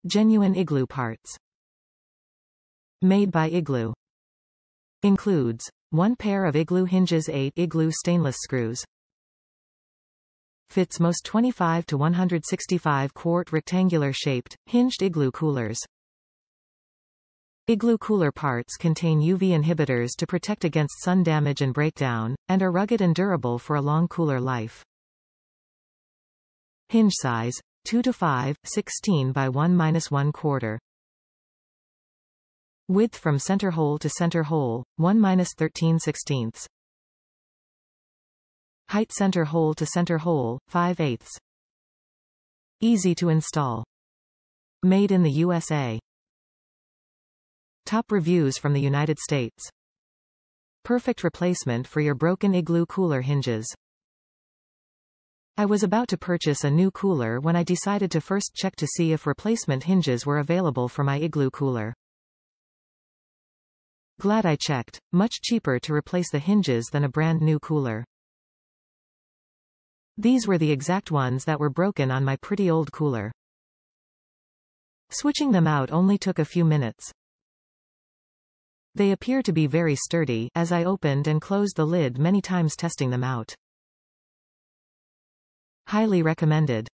Genuine Igloo Parts. Made by Igloo. Includes 1 pair of Igloo hinges, 8 Igloo stainless screws. Fits most 25 to 165 quart rectangular shaped, hinged Igloo coolers. Igloo cooler parts contain UV inhibitors to protect against sun damage and breakdown, and are rugged and durable for a long cooler life. Hinge size, 2 to 5, 16 by 1 1/4. Width from center hole to center hole, 1 13/16. Height center hole to center hole, 5/8. Easy to install. Made in the USA. Top reviews from the United States. Perfect replacement for your broken Igloo cooler hinges. I was about to purchase a new cooler when I decided to first check to see if replacement hinges were available for my Igloo cooler. Glad I checked. Much cheaper to replace the hinges than a brand new cooler. These were the exact ones that were broken on my pretty old cooler. Switching them out only took a few minutes. They appear to be very sturdy, as I opened and closed the lid many times testing them out. Highly recommended.